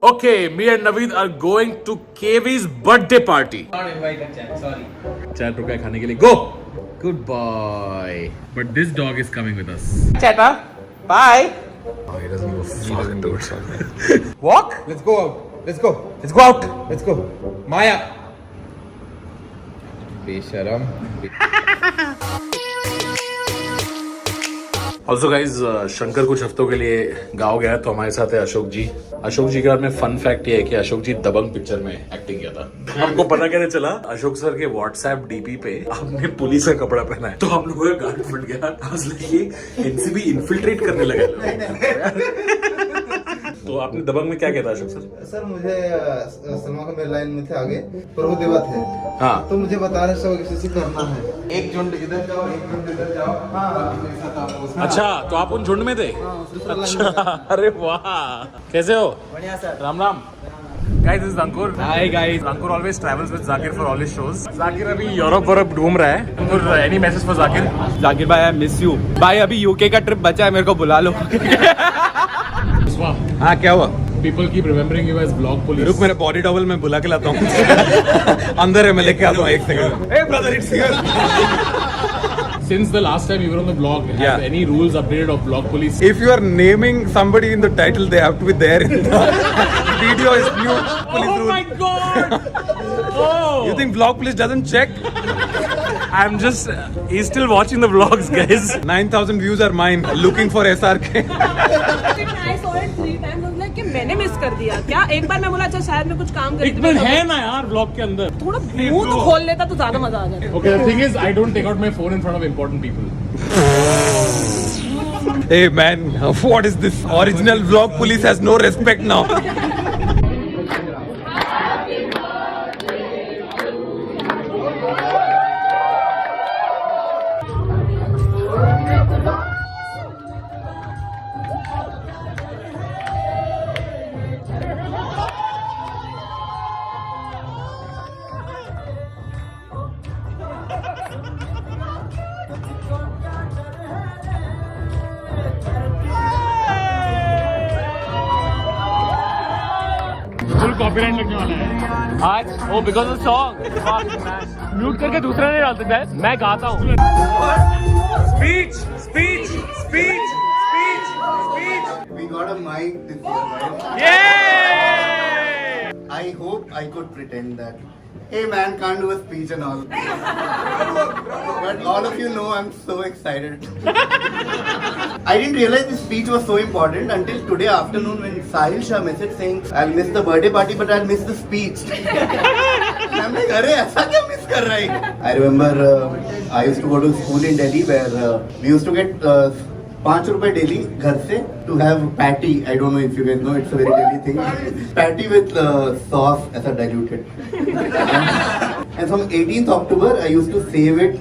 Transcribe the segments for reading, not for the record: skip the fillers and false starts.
Okay, me and Naveed are going to KV's birthday party. Not invited, Chad. Sorry. Chad रुका है खाने के लिए. Go. Good boy. But this dog is coming with us. Chata. Bye. Oh, he doesn't give a fuck, dude. Walk. Let's go out. Let's go. Let's go out. Let's go. Maya. Besharam. Also guys, Shankar कुछ हफ्तों के लिए गाँव गया तो हमारे साथ है अशोक जी. अशोक जी के बारे में फन फैक्ट ये है कि अशोक जी दबंग पिक्चर में एक्टिंग किया था. हमको पता कैसे चला? अशोक सर के व्हाट्सएप डीपी पे आपने पुलिस का कपड़ा पहना है तो हम लोगों का गार्ड फट गया. ये एनसीबी इन्फिल्ट्रेट करने लगा. तो आपने दबंग में क्या किया था अशोक सर? सर मुझे सलमा का मेरे लाइन में थे आगे प्रभुदेवा थे. हाँ तो मुझे बता रहे सब किसी करना है. एक झुंड इधर जाओ, एक झुंड इधर जाओ. हाँ. अच्छा, तो आप उन झुंड में थे? अच्छा, अरे वाह. कैसे हो? बढ़िया sir. Ram Ram. Guys, this is Ankur. Hi guys. Ankur always travels with Zakir for all his shows. Zakir अभी यूरोप वोरोप घूम रहा है. Ankur, any message for Zakir? Zakir भाई, I miss you. भाई अभी यूके का ट्रिप बचा है, मेरे को बुला लो. हाँ क्या हुआ? People keep remembering you as vlog police. रुक, मेरे बॉडी डबल में बुला के लाता हूँ. अंदर है, मैं लेके आता हूँ एक second. Hey brother, it's here. Since the last time you were on the vlog, have Yeah. any rules updated of vlog police? If you are naming somebody in the title, they have to be there in the video. Is new police rule. my god! Oh! You think vlog police doesn't check? I'm just. He's still watching the vlogs, guys. 9,000 views are mine. Looking for SRK. I saw it 3 times. I was like कि मैंने miss कर दिया क्या? एक बार मैं बोला अच्छा शायद मैं कुछ काम कर एक मिनट है ना यार vlog के अंदर. थोड़ा मुंह तो खोल लेता तो ज्यादा मजा आ जाता. Okay, the thing is, I don't take out my phone in front of important people. Hey man, what is this? Original vlog police has no respect now. Full copyright लगने वाला है आज. ओ बिकॉज ऑफ सॉन्ग. म्यूट करके दूसरा नहीं डाल सकता है. मैं गाता हूँ. Speech speech speech speech speech. We got a mic this year, right? ये I hope I could pretend that. Hey man, can't do a speech and all. But all of you know I'm so excited. I didn't realize this speech was so important until today afternoon when Sahil Shah messaged saying I'll miss the birthday party but I'll miss the speech. And I'm like, अरे ऐसा क्या miss कर रहा है? I remember I used to go to school in Delhi where we used to get 5 रुपए daily घर से to have patty. I don't know if you guys know, it's a very Delhi thing. Patty with sauce ऐसा diluted. And from 18th October, I used to save it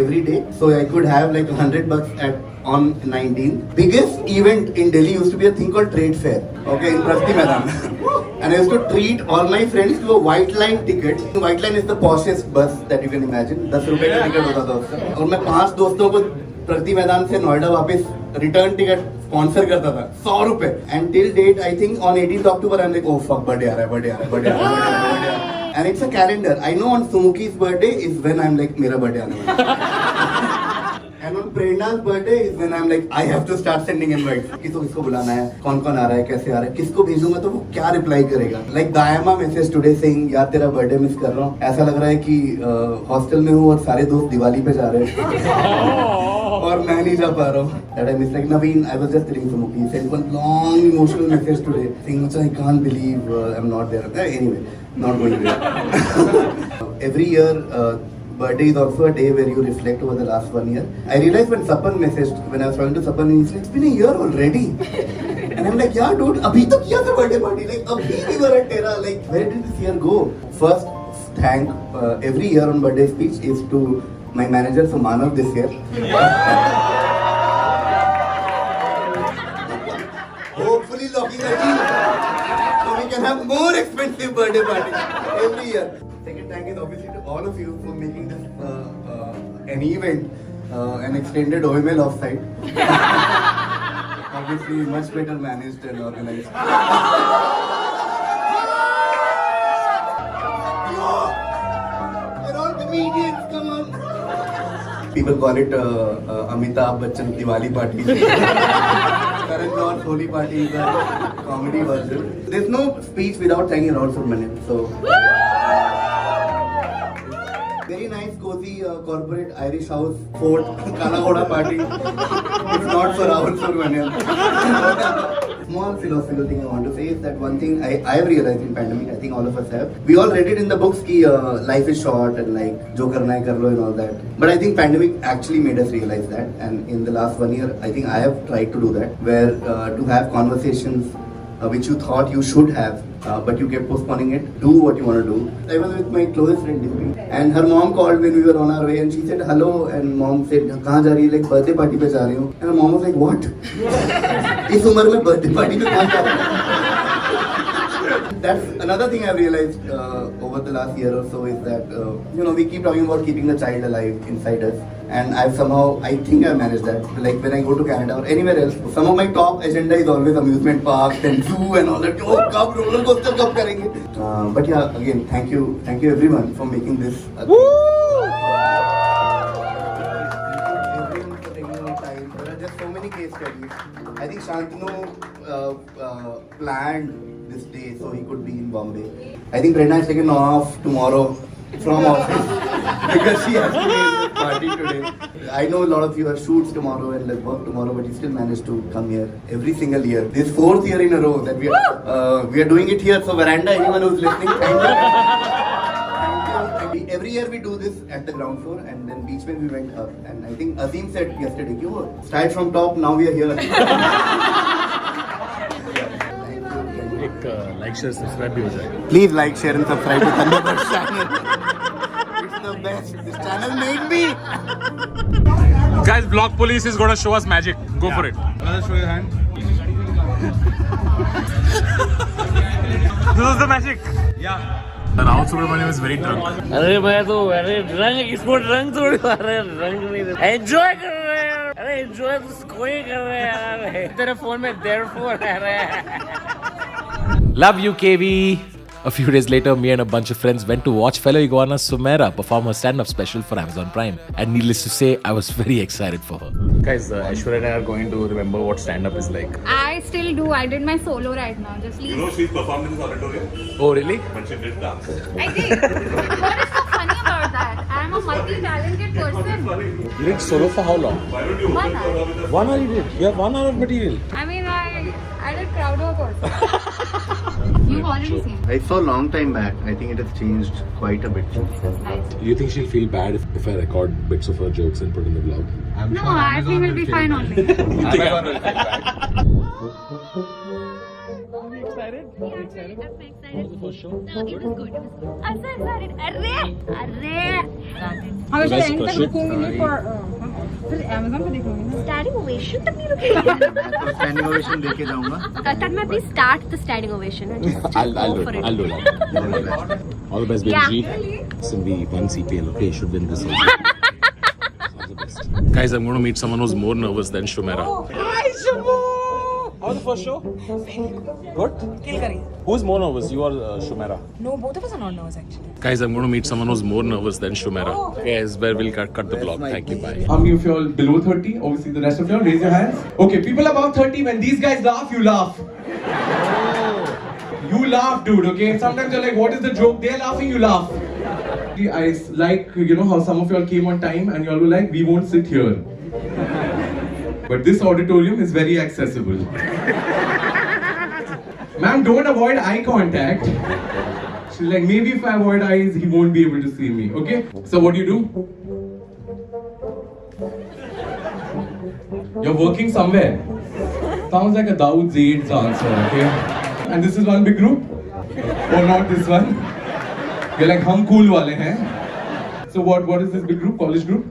every day, so I could have like $100 on 19th. Biggest event in Delhi used to be a thing called Trade Fair, okay, in Prasti Maidan. And I used to treat all my friends to a White Line ticket. White Line is the poshest bus that you can imagine. 10 रुपए का ticket होता था उसका. और मैं 5 दोस्तों को प्रगति मैदान से नोएडा वापस रिटर्न टिकट स्पॉन्सर करता था 100 रुपए. And till date I think on 18th October I am like, oh fuck, birthday आ रहा है, बर्थडे आ रहा है, बर्थडे आ रहा है, बर्थडे आ रहा है. And it's a calendar. I know on Sumuki's birthday is when I'm like, मेरा बर्थडे आने वाला है. And on Prerna's birthday is when I'm like, I have to start sending invites. किसको बुलाना है, कौन कौन आ रहा है, कैसे आ रहा है, किसको भेजूंगा तो वो क्या रिप्लाई करेगा. Like Dayama message today saying, यार तेरा बर्थडे मिस कर रहा हूँ. ऐसा लग रहा है कि हॉस्टल में हूँ और सारे दोस्त दिवाली पे जा रहे हैं और मैं नहीं जा पा रहा हूँ. That I miss. Like Naveen, I was just telling Sumuki, he sent one long emotional message today saying, I can't believe I'm not there. Anyway, not going there. Every year, birthday is also a day where you reflect over the last 1 year. I realized when Sapan messaged, when I was talking to Sapan, he said, it's been a year already. And I'm like, yeah dude, abhi to kiya tha birthday party. Like, abhi we were at Terra. Like, where did this year go? First, thank every year on birthday speech is to my manager Sumanav this year. Hopefully locking a deal so we can have more expensive birthday party every year. Second thank is obviously to all of you for making this an event, an extended OML offsite. Obviously much better managed and organized. People call it Amitabh Bachchan Diwali party. Karan Johar's Holi party is a comedy version. There's no speech without thanking Raul Subramanian. So very nice, cozy, corporate Irish house, fort, Kala Ghoda party. It's not for Raul Subramanian. Small philosophical thing I want to say is that one thing I have realized in pandemic, I think all of us have. We all read it in the books ki life is short and like jo karna hai kar lo and all that. But I think pandemic actually made us realize that. And in the last 1 year, I think I have tried to do that. Where to have conversations which you thought you should have, but you kept postponing it. Do what you want to do. I was with my closest friend Dipi, and her mom called when we were on our way, and she said hello, and mom said, "Kahan ja rahi hai?" Like birthday party pe ja rahi hu. And her mom was like, "What? Is umar mein birthday party pe kahan ja rahi hai?" That's another thing I've realized over the last year or so is that we keep talking about keeping the child alive inside us. And I think I've managed that. Like when I go to Canada or anywhere else, some of my top agenda is always amusement parks and zoo and all that. Oh, kab roller coaster kab karenge? But yeah, again, thank you everyone for making this. Everyone for taking your time. There are just so many case studies. I think Shantanu planned this day so he could be in Bombay. I think Prerna is taken off tomorrow from office because she has to be in this party today. I know a lot of you have shoots tomorrow and like work tomorrow, but you still managed to come here every single year. This 4th year in a row that we are doing it here. So Veranda, anyone who's listening, thank you. Thank you. Every year we do this at the ground floor, and then beach when we went up. And I think Azim said yesterday, start from top, now we are here. Like share subscribe भी हो जाएगा. Please like, share and subscribe to Thunderbirds channel. It's the best. This channel made me. Guys, Vlog Police is gonna show us magic. Go for it. Let's show your hand. This is the magic. Yeah. Raul Subramanian is very drunk. अरे मैं तो रंग इसको रंग थोड़ी मार रहे हैं, रंग नहीं एंजॉय कर रहे हैं. अरे एंजॉय तो कोई कर रहे हैं यार. तेरे फोन में therefore है रहे. Love you, KV. A few days later, me and a bunch of friends went to watch fellow iguana Sumaira perform her stand-up special for Amazon Prime. And needless to say, I was very excited for her. Guys, Aishwarya and I are going to remember what stand-up is like. I still do. I did my solo right now. Just please. She's performed in this auditorium, Oh, really? but she did dance. I did. What is so funny about that? I'm a multi-talented person. You did solo for how long? Why don't you 1 hour. 1 hour you did. You have 1 hour of material. I mean, I did crowd work also. You've already seen. I saw a long time back. I think it has changed quite a bit. Nice. Do you think she'll feel bad if I record bits of her jokes and put in the vlog? No, I think we'll be fine only. Amazon will take back. I'm excited. What was the first show? No, it was good. I'm so excited. हमेशा and तक रुकूंगी नहीं पर फिर Amazon पे देख लूंगी ना. Standing ovation तक नहीं रुकेगी. Standing ovation देके जाऊंगा. Tanmay, please start the standing ovation. And just I'll go do for it. it. I'll do that. All the best, Benji. Cindy, one CPL. Okay, should win this. All the best. Guys, I'm going to meet someone who's more nervous than Shumera. Hi, Shabu. How was the first show? Good. Kill करी. Who's more nervous, you or Shumera? No, both of us are not nervous actually. Guys, I'm going to meet someone who's more nervous than Shumera. Yes, where we'll cut the vlog. Thank you, bye. How many of you all below 30? Obviously, the rest of you all raise your hands. Okay, people above 30, when these guys laugh, you laugh. You laugh, dude, okay? Sometimes you're like, what is the joke? They're laughing, you laugh. I like, how some of you all came on time and you all were like, we won't sit here. But this auditorium is very accessible. Ma'am, don't avoid eye contact. She's like, maybe if I avoid eyes, he won't be able to see me, okay? So what do you do? You're working somewhere. Sounds like a Dawood Zaid's answer, okay? And this is one big group? Or not this one? You're like, hum cool wale hain. So what is this big group? College group?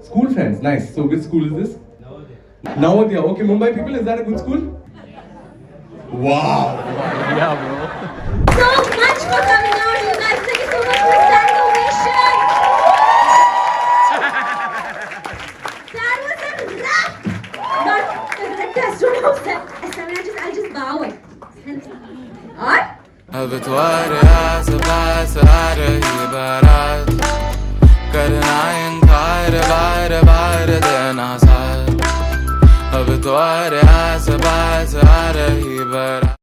School friends, nice. So which school is this? Navodaya. Okay, Mumbai people, is that a good school? Wow! Yeah, bro. So much for coming out, you guys. Thank you so much for standing ovation. That was a wrap. Not the test of that. I'll just bow it. Alright? अब तुम्हारे आस पास आ रही बारात करना इनकार बार बार बार देना साथ, अब तो आ रहा से बात आ रही बरा